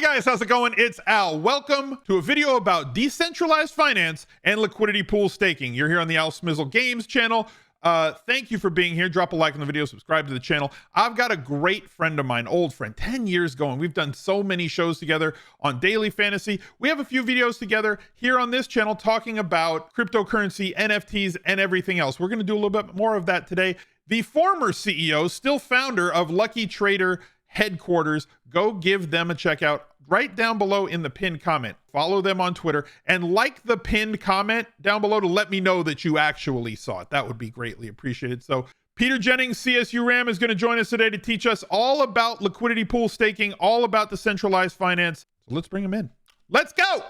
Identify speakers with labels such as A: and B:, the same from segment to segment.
A: Guys, how's it going? It's Al. Welcome to a video about decentralized finance and liquidity pool staking. You're here on the Al Smizzle Games channel. Thank you for being here. Drop a like on the video, subscribe to the channel. I've got a great friend of mine, old friend, 10 years going. We've done so many shows together on Daily Fantasy. We have a few videos together here on this channel talking about cryptocurrency, NFTs, and everything else. We're going to do a little bit more of that today. The former CEO, still founder of LuckyTrader headquarters. Go give them a check out right down below in the pinned comment. Follow them on Twitter and like the pinned comment down below to let me know that you actually saw it. That would be greatly appreciated. So Peter Jennings, CSU Ram, is going to join us today to teach us all about liquidity pool staking, all about decentralized finance. So let's bring him in. Let's go.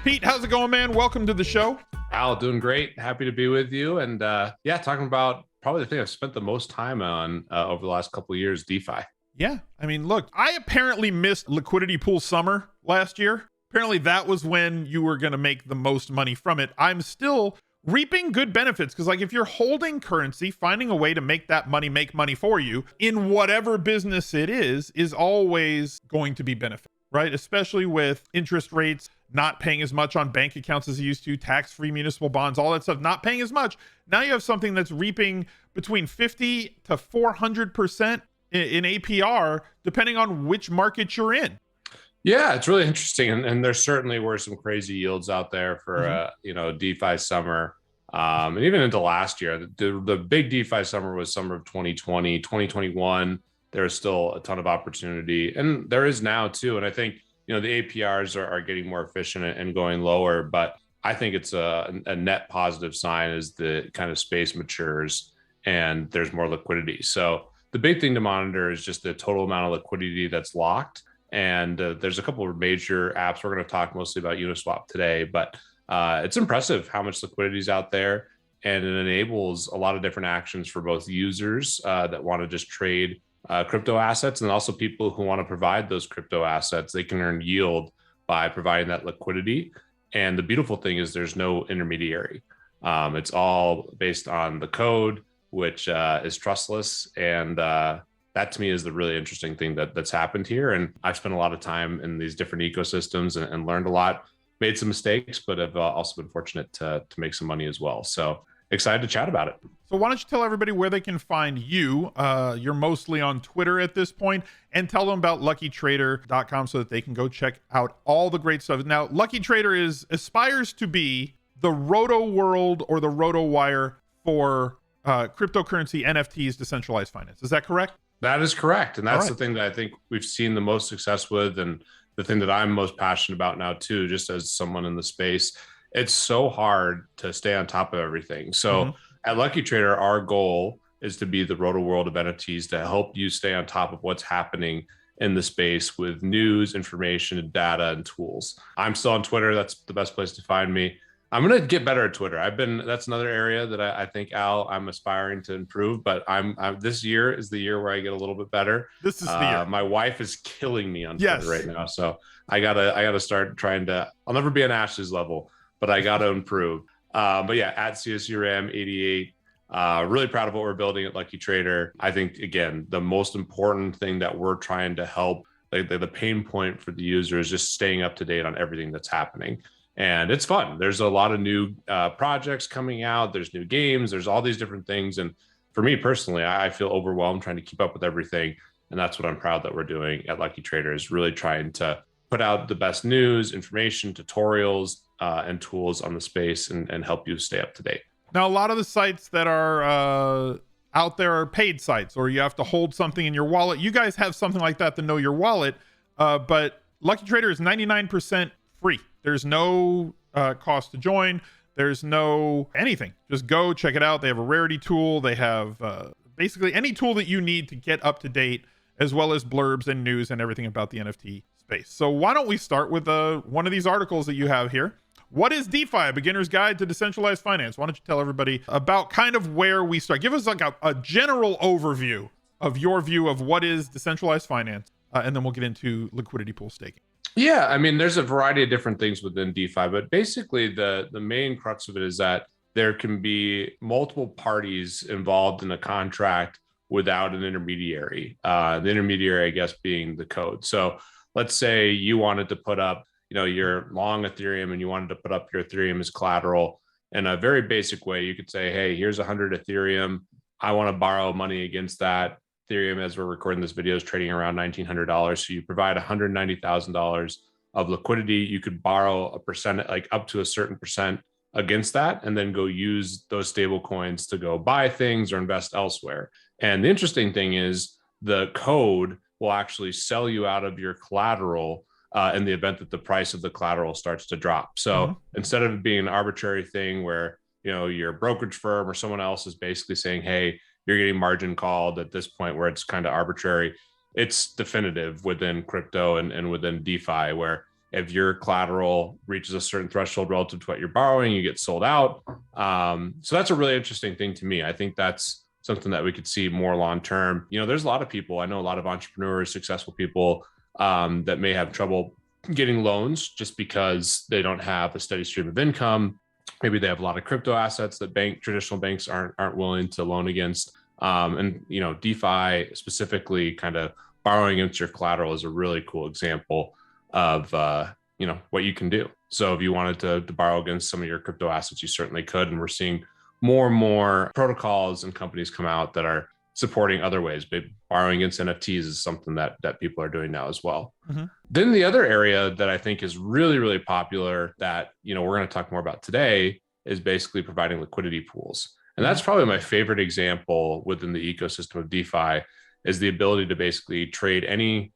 A: Pete, how's it going, man? Welcome to the show.
B: Al, doing great. Happy to be with you. And yeah, talking about probably the thing I've spent the most time on over the last couple of years, DeFi.
A: Yeah. I mean, look, I apparently missed liquidity pool summer last year. Apparently that was when you were going to make the most money from it. I'm still reaping good benefits because, like, if you're holding currency, finding a way to make that money make money for you in whatever business it is always going to be benefit, right? Especially with interest rates not paying as much on bank accounts as it used to, tax-free municipal bonds, all that stuff, not paying as much. Now you have something that's reaping between 50 to 400% in APR, depending on which market you're in.
B: Yeah, it's really interesting. And there certainly were some crazy yields out there for, DeFi summer. And even into last year, the big DeFi summer was summer of 2020, 2021. There was still a ton of opportunity. And there is now too. And I think, the APRs are getting more efficient and going lower, but I think it's a net positive sign as the kind of space matures and there's more liquidity. So the big thing to monitor is just the total amount of liquidity that's locked. And there's a couple of major apps. We're going to talk mostly about Uniswap today, but it's impressive how much liquidity is out there. And it enables a lot of different actions for both users that want to just trade crypto assets, and also people who want to provide those crypto assets. They can earn yield by providing that liquidity. And the beautiful thing is there's no intermediary. It's all based on the code, which is trustless. And that to me is the really interesting thing that's happened here. And I've spent a lot of time in these different ecosystems and learned a lot, made some mistakes, but have also been fortunate to make some money as well. So excited to chat about it.
A: So why don't you tell everybody where they can find you? You're mostly on Twitter at this point, and tell them about LuckyTrader.com so that they can go check out all the great stuff. Now, LuckyTrader aspires to be the roto world or the roto wire for cryptocurrency, NFTs, decentralized finance. Is that correct?
B: That is correct. And that's the thing that I think we've seen the most success with, and the thing that I'm most passionate about now too, just as someone in the space. It's so hard to stay on top of everything. So at LuckyTrader, our goal is to be the roto world of NFTs to help you stay on top of what's happening in the space with news, information, data, and tools. I'm still on Twitter. That's the best place to find me. I'm going to get better at Twitter. That's another area that I think, Al, I'm aspiring to improve, but this year is the year where I get a little bit better.
A: This is the year.
B: My wife is killing me on Twitter right now. So I gotta start trying to, I'll never be on Ash's level, but I got to improve. But yeah, at CSU Ram 88, really proud of what we're building at LuckyTrader. I think, again, the most important thing that we're trying to help, the pain point for the user is just staying up to date on everything that's happening. And it's fun. There's a lot of new projects coming out. There's new games. There's all these different things. And for me personally, I feel overwhelmed trying to keep up with everything. And that's what I'm proud that we're doing at LuckyTrader, is really trying to put out the best news, information, tutorials, and tools on the space and help you stay up to date.
A: Now, a lot of the sites that are out there are paid sites, or you have to hold something in your wallet. You guys have something like that to know your wallet, but LuckyTrader is 99% free. There's no cost to join. There's no anything. Just go check it out. They have a rarity tool. They have basically any tool that you need to get up to date, as well as blurbs and news and everything about the NFT space. So why don't we start with one of these articles that you have here? What is DeFi? A Beginner's Guide to Decentralized Finance. Why don't you tell everybody about kind of where we start? Give us like a general overview of your view of what is decentralized finance, and then we'll get into liquidity pool staking.
B: Yeah, I mean, there's a variety of different things within DeFi, but basically the main crux of it is that there can be multiple parties involved in a contract without an intermediary. The intermediary, I guess, being the code. So let's say you wanted to put up, you're long Ethereum and you wanted to put up your Ethereum as collateral. In a very basic way, you could say, hey, here's 100 Ethereum. I want to borrow money against that. Ethereum, as we're recording this video, is trading around $1,900. So you provide $190,000 of liquidity. You could borrow a percent, like up to a certain percent against that, and then go use those stable coins to go buy things or invest elsewhere. And the interesting thing is the code will actually sell you out of your collateral in the event that the price of the collateral starts to drop. So instead of it being an arbitrary thing where, your brokerage firm or someone else is basically saying, hey, you're getting margin called at this point where it's kind of arbitrary, it's definitive within crypto and within DeFi, where if your collateral reaches a certain threshold relative to what you're borrowing, you get sold out. So that's a really interesting thing to me. I think that's something that we could see more long-term. There's a lot of people, I know a lot of entrepreneurs, successful people that may have trouble getting loans just because they don't have a steady stream of income. Maybe they have a lot of crypto assets that traditional banks aren't willing to loan against. And DeFi specifically, kind of borrowing against your collateral, is a really cool example of what you can do. So if you wanted to borrow against some of your crypto assets, you certainly could. And we're seeing more and more protocols and companies come out that are supporting other ways. But borrowing against NFTs is something that people are doing now as well. Then the other area that I think is really, really popular that, we're going to talk more about today is basically providing liquidity pools. And that's probably my favorite example within the ecosystem of DeFi, is the ability to basically trade any,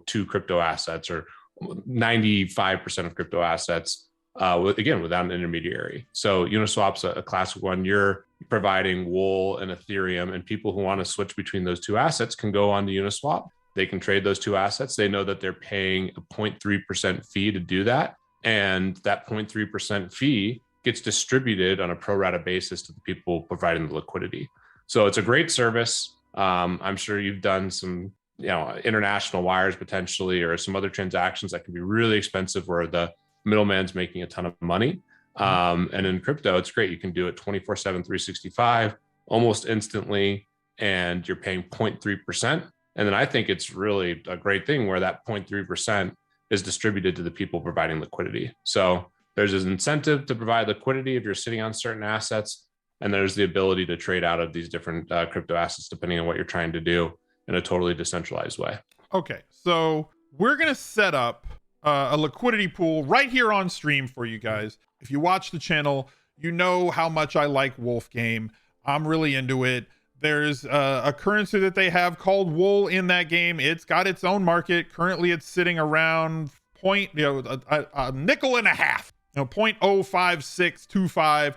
B: two crypto assets or 95% of crypto assets, without an intermediary. So Uniswap's a classic one. You're providing wool and Ethereum, and people who want to switch between those two assets can go on to Uniswap. They can trade those two assets. They know that they're paying a 0.3% fee to do that. And that 0.3% fee gets distributed on a pro rata basis to the people providing the liquidity. So it's a great service. I'm sure you've done some, international wires potentially, or some other transactions that can be really expensive where the middleman's making a ton of money. And in crypto, it's great. You can do it 24/7, 365, almost instantly, and you're paying 0.3%. And then I think it's really a great thing where that 0.3% is distributed to the people providing liquidity. So there's an incentive to provide liquidity if you're sitting on certain assets, and there's the ability to trade out of these different crypto assets depending on what you're trying to do in a totally decentralized way.
A: Okay, so we're going to set up a liquidity pool right here on stream for you guys. If you watch the channel, you know how much I like Wolf Game. I'm really into it. There's a currency that they have called wool in that game. It's got its own market. Currently, it's sitting around a nickel and a half, 0.05625.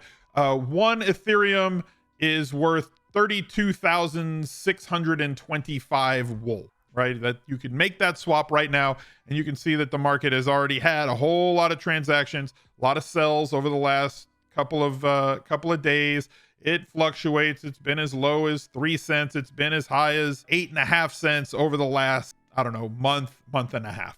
A: One Ethereum is worth 32,625 wool, right? That you can make that swap right now, and you can see that the market has already had a whole lot of transactions, a lot of sells over the last couple of days. It fluctuates. It's been as low as 3 cents. It's been as high as 8.5 cents over the last, month and a half.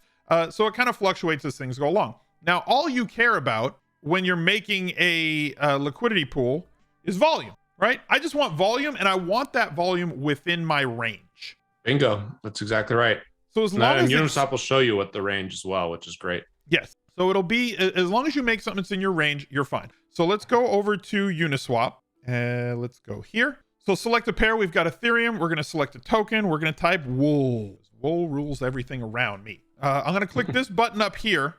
A: So it kind of fluctuates as things go along. Now, all you care about when you're making a liquidity pool is volume, right? I just want volume, and I want that volume within my range.
B: Bingo. That's exactly right.
A: So as long as
B: Uniswap will show you what the range as well, which is great.
A: Yes. So it'll be, as long as you make something that's in your range, you're fine. So let's go over to Uniswap. Let's go here. So select a pair. We've got Ethereum. We're going to select a token. We're going to type wool. Wool rules everything around me. I'm going to click this button up here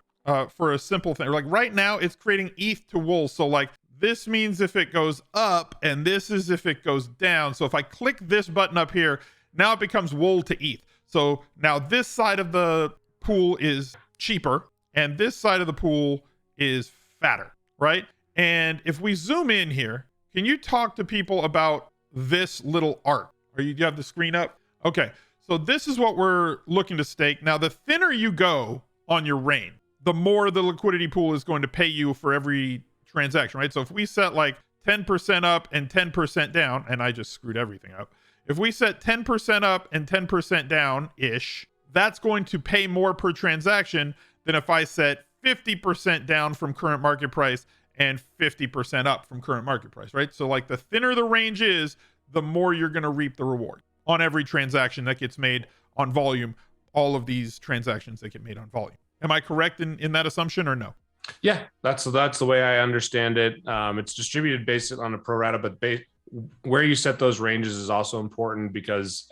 A: for a simple thing. Like right now, it's creating ETH to wool. So like this means if it goes up, and this is if it goes down. So if I click this button up here, now it becomes wool to ETH. So now this side of the pool is cheaper, and this side of the pool is fatter, right? And if we zoom in here, can you talk to people about this little art? Do you have the screen up? Okay, so this is what we're looking to stake. Now, the thinner you go on your range, the more the liquidity pool is going to pay you for every transaction, right? So if we set like 10% up and 10% down, and I just screwed everything up. If we set 10% up and 10% down-ish, that's going to pay more per transaction than if I set 50% down from current market price and 50% up from current market price, right? So like the thinner the range is, the more you're going to reap the reward on every transaction that gets made on volume, all of these transactions that get made on volume. Am I correct in that assumption or no?
B: Yeah, that's the way I understand it. It's distributed based on a pro rata, but where you set those ranges is also important because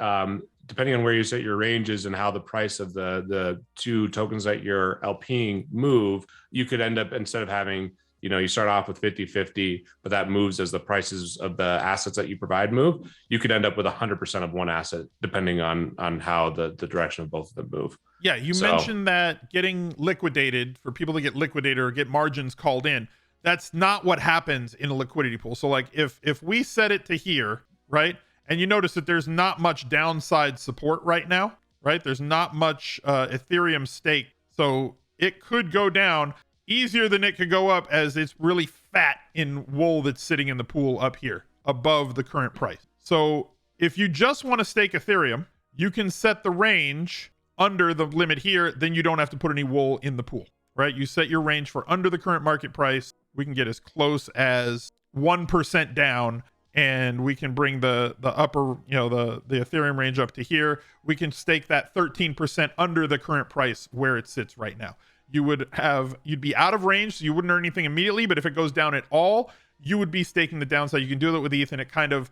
B: depending on where you set your ranges and how the price of the two tokens that you're LPing move, you could end up, instead of having, you start off with 50-50, but that moves as the prices of the assets that you provide move, you could end up with 100% of one asset, depending on how the direction of both of them move.
A: Yeah, you mentioned that getting liquidated, for people to get liquidated or get margins called in, that's not what happens in a liquidity pool. So like if we set it to here, right? And you notice that there's not much downside support right now, right? There's not much Ethereum stake. So it could go down easier than it could go up, as it's really fat in wool that's sitting in the pool up here above the current price. So if you just want to stake Ethereum, you can set the range under the limit here, then you don't have to put any wool in the pool, right? You set your range for under the current market price. We can get as close as 1% down, and we can bring the upper, the Ethereum range up to here. We can stake that 13% under the current price where it sits right now. You'd be out of range, so you wouldn't earn anything immediately, but if it goes down at all, you would be staking the downside. You can do that with ETH, and it kind of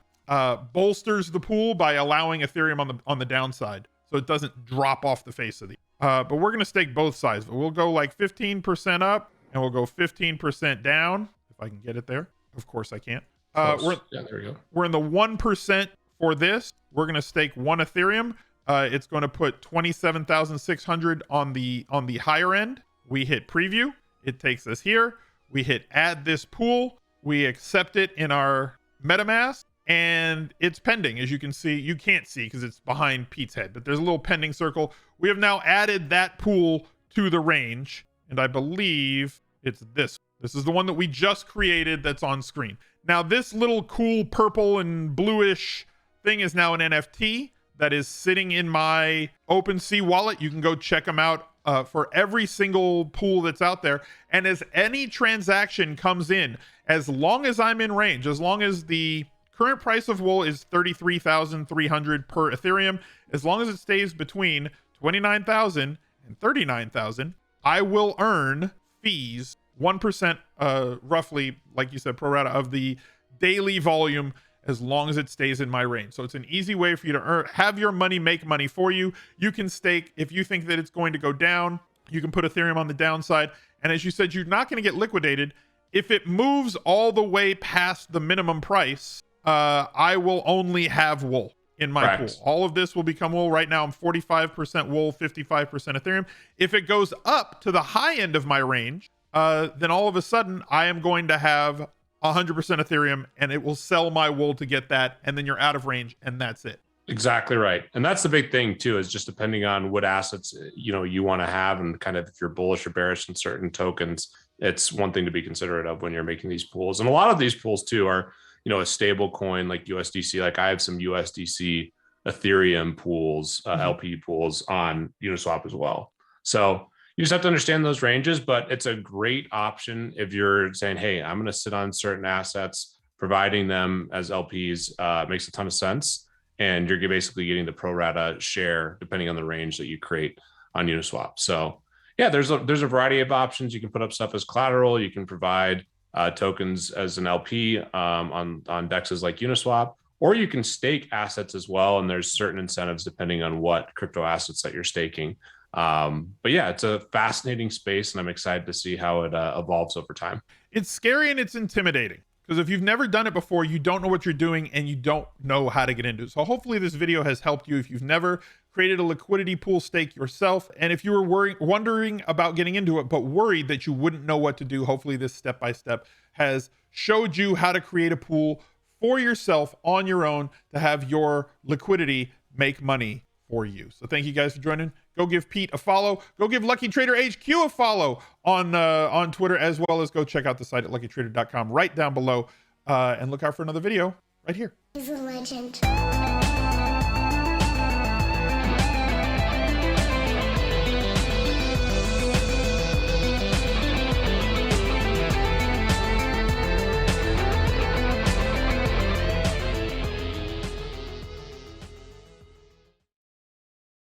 A: bolsters the pool by allowing Ethereum on the downside, so it doesn't drop off the face of the. But we're going to stake both sides. We'll go like 15% up, and we'll go 15% down, if I can get it there. Of course I can't.
B: Yeah, there we go.
A: We're in the 1% for this. We're going to stake 1 Ethereum. It's going to put 27,600 on the higher end. We hit preview. It takes us here. We hit add this pool. We accept it in our MetaMask, and it's pending. As you can see, you can't see because it's behind Pete's head, but there's a little pending circle. We have now added that pool to the range, and I believe it's this. This is the one that we just created that's on screen. Now, this little cool purple and bluish thing is now an NFT that is sitting in my OpenSea wallet. You can go check them out for every single pool that's out there. And as any transaction comes in, as long as I'm in range, as long as the current price of wool is 33,300 per Ethereum, as long as it stays between 29,000 and 39,000, I will earn fees, 1% roughly, like you said, pro rata of the daily volume, as long as it stays in my range. So it's an easy way for you to have your money make money for you. You can stake if you think that it's going to go down. You can put Ethereum on the downside. And as you said, you're not going to get liquidated. If it moves all the way past the minimum price, I will only have wool in my pool. All of this will become wool. Right now I'm 45% wool, 55% Ethereum. If it goes up to the high end of my range, then all of a sudden I am going to have 100% Ethereum, and it will sell my wool to get that, and then you're out of range, and that's it.
B: Exactly right. And that's the big thing too, is just depending on what assets you want to have, and kind of if you're bullish or bearish in certain tokens, it's one thing to be considerate of when you're making these pools. And a lot of these pools too are a stable coin like USDC. Like I have some USDC Ethereum pools, LP pools on Uniswap as well. So you just have to understand those ranges, but it's a great option if you're saying, hey, I'm going to sit on certain assets, providing them as LPs makes a ton of sense. And you're basically getting the pro rata share depending on the range that you create on Uniswap. So yeah, there's a variety of options. You can put up stuff as collateral. You can provide tokens as an LP on dexes like Uniswap, or you can stake assets as well. And there's certain incentives depending on what crypto assets that you're staking. But yeah, it's a fascinating space, and I'm excited to see how it evolves over time.
A: It's scary and it's intimidating, because if you've never done it before, you don't know what you're doing and you don't know how to get into it. So hopefully this video has helped you if you've never created a liquidity pool stake yourself. And if you were wondering about getting into it, but worried that you wouldn't know what to do, hopefully this step-by-step has showed you how to create a pool for yourself on your own to have your liquidity make money for you. So thank you guys for joining. Go give Pete a follow. Go give LuckyTrader HQ a follow on Twitter, as well as go check out the site at luckytrader.com right down below, and look out for another video right here.
C: He's a legend.